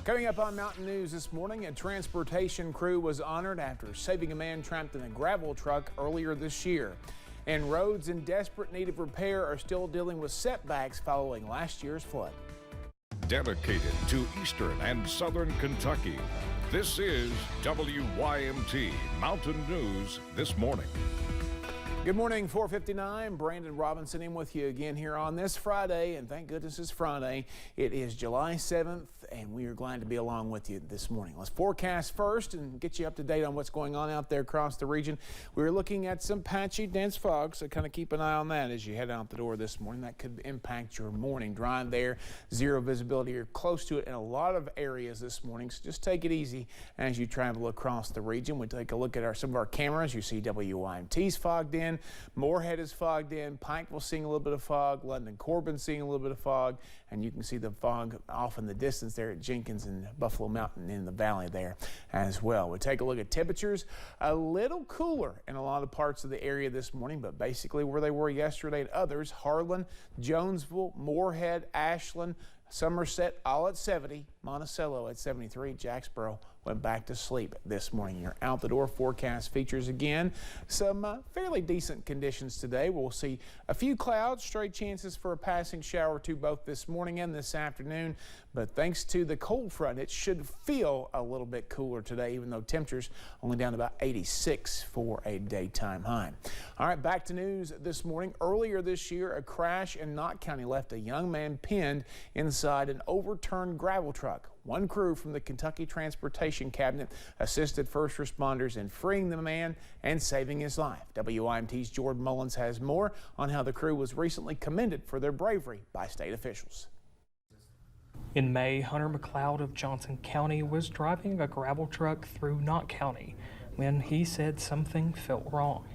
Coming up on Mountain News this morning, a transportation crew was honored after saving a man trapped in a gravel truck earlier this year. And roads in desperate need of repair are still dealing with setbacks following last year's flood. Dedicated to Eastern and Southern Kentucky, this is WYMT Mountain News this morning. Good morning, 4:59. Brandon Robinson in with you again here on this Friday, and thank goodness it's Friday. It is July 7th, and we are glad to be along with you this morning. Let's forecast first and get you up to date on what's going on out there across the region. We're looking at some patchy, dense fog, so kind of keep an eye on that as you head out the door this morning. That could impact your morning drive there. Zero visibility or close to it in a lot of areas this morning, so just take it easy as you travel across the region. We take a look at some of our cameras. You see WYMT's fogged in. Moorhead is fogged in. Pikeville seeing a little bit of fog. London Corbin seeing a little bit of fog. And you can see the fog off in the distance there at Jenkins and Buffalo Mountain in the valley there as well. We'll take a look at temperatures. A little cooler in a lot of parts of the area this morning, but basically where they were yesterday and others. Harlan, Jonesville, Moorhead, Ashland, Somerset all at 70, Monticello at 73, Jacksboro went back to sleep this morning. Your out the door forecast features again some fairly decent conditions today. We'll see a few clouds, straight chances for a passing shower or two both this morning and this afternoon. But thanks to the cold front, it should feel a little bit cooler today, even though temperatures only down to about 86 for a daytime high. All right, back to news this morning. Earlier this year, a crash in Knott County left a young man pinned inside an overturned gravel truck. One crew from the Kentucky Transportation Cabinet assisted first responders in freeing the man and saving his life. WYMT's Jordan Mullins has more on how the crew was recently commended for their bravery by state officials. In May, Hunter McLeod of Johnson County was driving a gravel truck through Knott County when he said something felt wrong.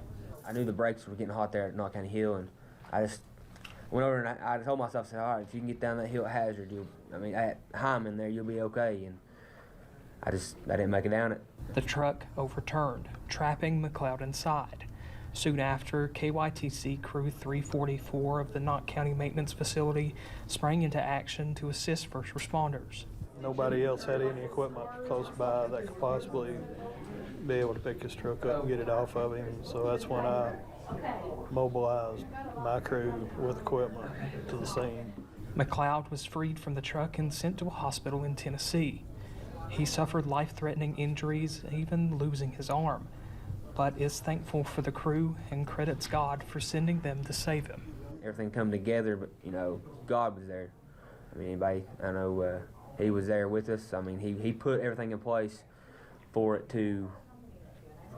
I knew the brakes were getting hot there at Knott County Hill, and I just went over and I told myself, I said, all right, if you can get down that hill at Hazard, at Hyman there, you'll be okay. And I didn't make it down it. The truck overturned, trapping McLeod inside. Soon after, KYTC Crew 344 of the Knott County Maintenance Facility sprang into action to assist first responders. Nobody else had any equipment close by that could possibly be able to pick his truck up and get it off of him. So that's when I mobilized my crew with equipment to the scene. McLeod was freed from the truck and sent to a hospital in Tennessee. He suffered life-threatening injuries, even losing his arm, but is thankful for the crew and credits God for sending them to save him. Everything come together, but God was there. I know he was there with us. He put everything in place for it to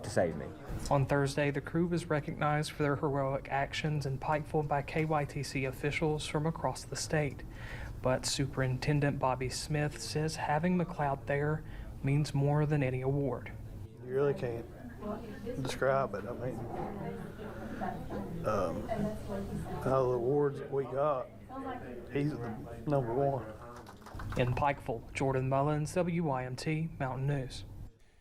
save me. On Thursday, the crew was recognized for their heroic actions in Pikeville by KYTC officials from across the state. But Superintendent Bobby Smith says having McLeod there means more than any award. You really can't describe it. Out of the awards that we got, he's the number one. In Pikeville, Jordan Mullins, WYMT Mountain News.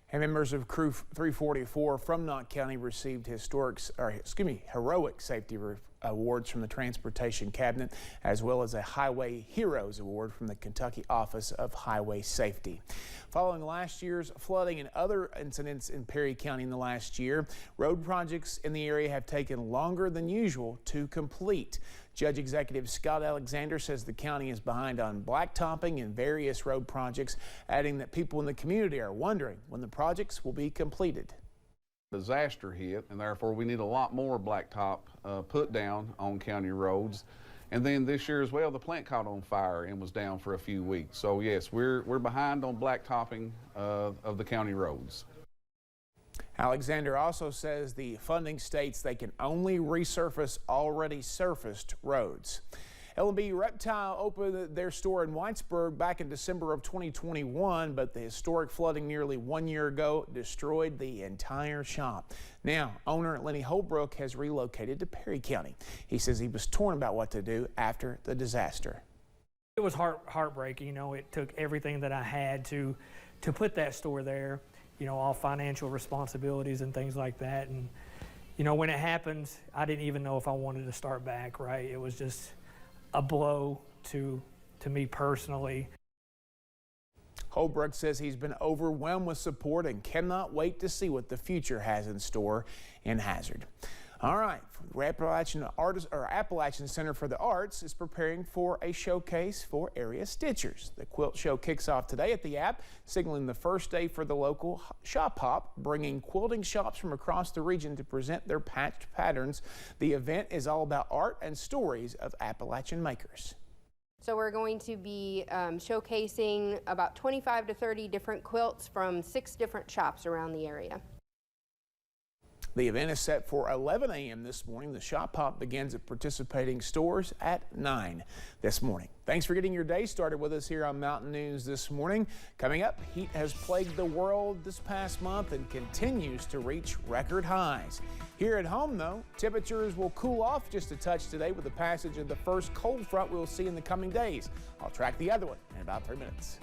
And members of Crew 344 from Knott County received heroic safety awards from the Transportation Cabinet, as well as a Highway Heroes Award from the Kentucky Office of Highway Safety. Following last year's flooding and other incidents in Perry County in the last year, road projects in the area have taken longer than usual to complete. Judge Executive Scott Alexander says the county is behind on blacktopping and various road projects, adding that people in the community are wondering when the projects will be completed. Disaster hit, and therefore we need a lot more blacktop put down on county roads. And then this year as well, the plant caught on fire and was down for a few weeks. So yes, we're behind on blacktopping of the county roads. Alexander also says the funding states they can only resurface already surfaced roads. L&B Reptile opened their store in Whitesburg back in December of 2021, but the historic flooding nearly 1 year ago destroyed the entire shop. Now, owner Lenny Holbrook has relocated to Perry County. He says he was torn about what to do after the disaster. It was heartbreaking. It took everything that I had to put that store there, all financial responsibilities and things like that. And, when it happened, I didn't even know if I wanted to start back, right? It was just a blow to me personally. Holbrook says he's been overwhelmed with support and cannot wait to see what the future has in store in Hazard. All right, Appalachian Center for the Arts is preparing for a showcase for area stitchers. The quilt show kicks off today at the App, signaling the first day for the local shop hop, bringing quilting shops from across the region to present their patched patterns. The event is all about art and stories of Appalachian makers. So we're going to be showcasing about 25 to 30 different quilts from 6 different shops around the area. The event is set for 11 a.m. this morning. The shop hop begins at participating stores at 9 this morning. Thanks for getting your day started with us here on Mountain News this morning. Coming up, heat has plagued the world this past month and continues to reach record highs. Here at home, though, temperatures will cool off just a touch today with the passage of the first cold front we'll see in the coming days. I'll track the other one in about 3 minutes.